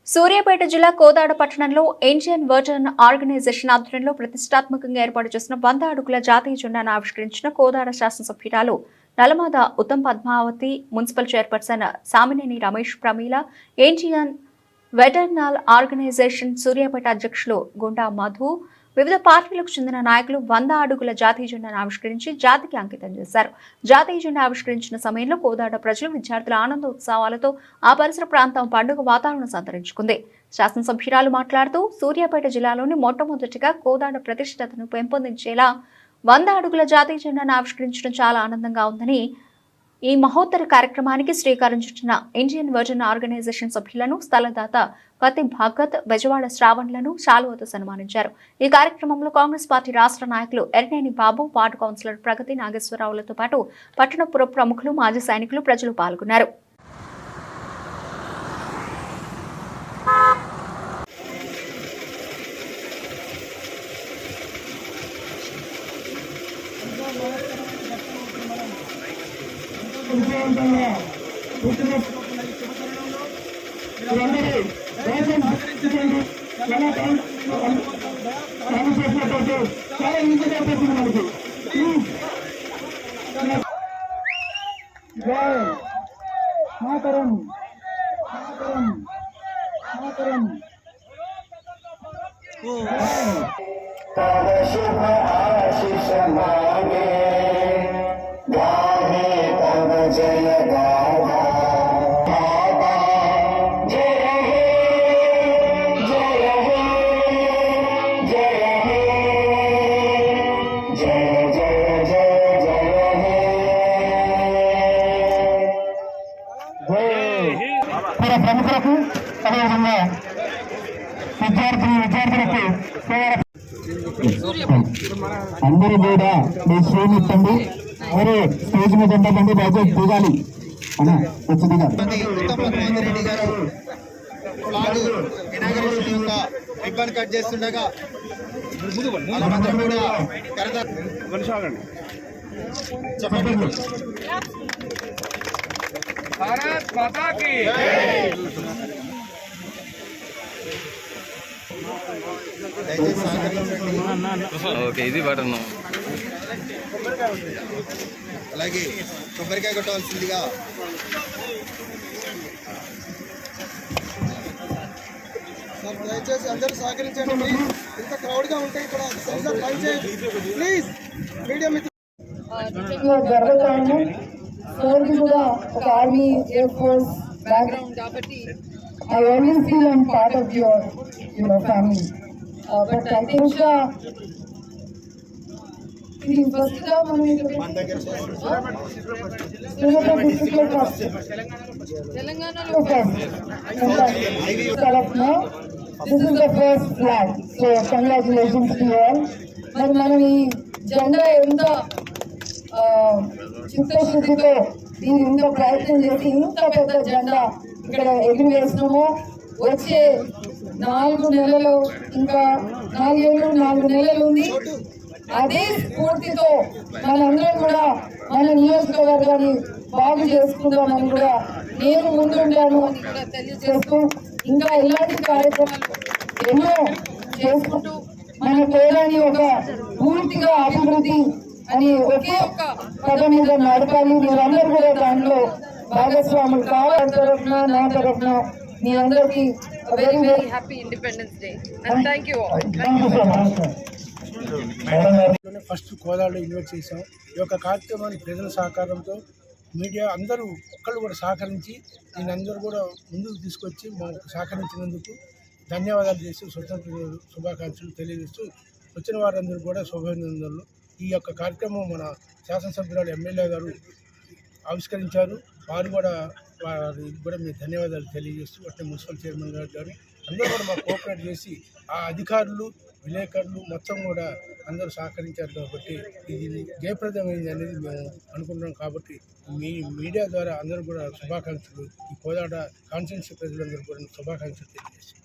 సూర్యాపేట జిల్లా కోదాడ పట్టణంలో Indian వర్టన్ organisation ఆధ్వర్యంలో ప్రతిష్టాత్మకంగా ఏర్పాటు చేసిన 100 అడుగుల జాతీయ జెండాను ఆవిష్కరించిన కోదాడ శాసనసభ్యురాలు Nalamada Uttam Padmavathi, municipal chairperson Samineni Ramesh Pramila, Indian veteran organisation Suryapet అధ్యక్షులు గుండా మధు, వివిధ పార్టీలకు చెందిన నాయకులు 100 అడుగుల జాతీయ జెండాను ఆవిష్కరించి జాతికి అంకితం చేశారు. జాతీయ జెండా ఆవిష్కరించిన సమయంలో కోదాడ ప్రజలు, విద్యార్థుల ఆనంద ఉత్సవాలతో ఆ పరిసర ప్రాంతం పండుగ వాతావరణం సంతరించుకుంది. శాసనసభ్యురాలు మాట్లాడుతూ సూర్యాపేట జిల్లాలోని మొట్టమొదటిగా కోదాడ ప్రతిష్టతను పెంపొందించేలా 100 అడుగుల జాతీయ జెండాను ఆవిష్కరించడం చాలా ఆనందంగా ఉందని, ఈ మహోత్తర కార్యక్రమానికి శ్రీకారం చుట్టిన ఇండియన్ వర్జన్ ఆర్గనైజేషన్ సభ్యులను, స్థలదాత పతి భగత్, బెజవాడ శ్రావణ్లను శాలువతో సన్మానించారు. ఈ కార్యక్రమంలో కాంగ్రెస్ పార్టీ రాష్ట్ర నాయకులు ఎర్నేని బాబు, వార్డు కౌన్సిలర్ ప్రగతి నాగేశ్వరరావులతో పాటు పట్టణ ప్రముఖులు, మాజీ సైనికులు, ప్రజలు పాల్గొన్నారు. शुभ आशीष मांगे गाहे तब जय गाधा बाबा जय हे जय हे जय हे जय जय जय जय हे ప్రముఖులకు అదేవిధంగా విద్యార్థులకు అందరూ కూడా మీ శ్రేణి ఇచ్చండి. మరి స్టేజ్ మీద ఉండకండి, దయచేసి దిగాలి అన్న వచ్చి రెడ్డి గారు ఇనాగరేషన్ యొక్క రిబ్బన్ కట్ చేస్తుండగా చెప్పండి. భారత్ మాతా కీ ఇది బటన్. అలాగే కొబ్బరికాయ కొట్టవలసిందిగా దయచేసి అందరూ సహకరించండి. ఇంత క్రౌడ్ గా ఉంటే ఇక్కడ ప్లీజ్ మీడియా కూడా ఒక ఆర్మీ, ఎయిర్ ఫోర్స్ బ్యాక్గ్రౌండ్ కాబట్టి I always feel I'm part of your family. But I think first this is the first flag. So congratulations to you all. మరి మనం ఈ జెండా ఎంత చిత్తశుద్ధితో దీని ఇంత ప్రయత్నం చేసి ఇంత పెద్ద జెండా ఇక్కడ ఎగిరివేస్తున్నాము. వచ్చే 4 నెలలు, ఇంకా 4 ఏళ్ళు 4 నెలలు ఉంది. అదే స్ఫూర్తితో మనందరం కూడా మన నియోజకవర్గాన్ని బాగు చేసుకుందామని కూడా నేను ముందుంటాను అని కూడా తెలియజేస్తూ, ఇంకా ఇలాంటి కార్యక్రమాలు ఎన్నో చేసుకుంటూ మన పేరాన్ని ఒక పూర్తిగా అభివృద్ధి అని ఒకే ఒక్క పదం మీద నడపాలి. మీరందరూ కూడా దాంట్లో భాగస్వాములు కావాలి. తరఫున నా తరఫున మీ అందరికీ very very happy independence day and thank you all. First కోదాడలో ఇన్వైట్ చేశాం. ఈ యొక్క కార్యక్రమాన్ని ప్రజల సహకారంతో మీడియా అందరూ ఒక్కళ్ళు కూడా సహకరించి దీన్ని అందరూ కూడా ముందుకు తీసుకొచ్చి మాకు సహకరించినందుకు ధన్యవాదాలు చేస్తూ స్వతంత్ర శుభాకాంక్షలు తెలియజేస్తూ వచ్చిన వారందరూ కూడా శుభాభినందనలు. ఈ యొక్క కార్యక్రమం మన శాసనసభ్యురాలు ఎమ్మెల్యే గారు ఆవిష్కరించారు. వారు కూడా వారికి కూడా మేము ధన్యవాదాలు తెలియజేస్తూ, అట్లే మున్సిపల్ చైర్మన్ గారు అందరూ కూడా మాకు కోఆపరేట్ చేసి ఆ అధికారులు, విలేకరులు మొత్తం కూడా అందరూ సహకరించారు. కాబట్టి ఇది జయప్రదమైంది అనేది మేము అనుకుంటున్నాం. కాబట్టి మీడియా ద్వారా అందరూ కూడా శుభాకాంక్షలు, ఈ కోదాడ కాన్స్టిట్యున్సీ ప్రజలందరూ కూడా శుభాకాంక్షలు తెలియజేస్తారు.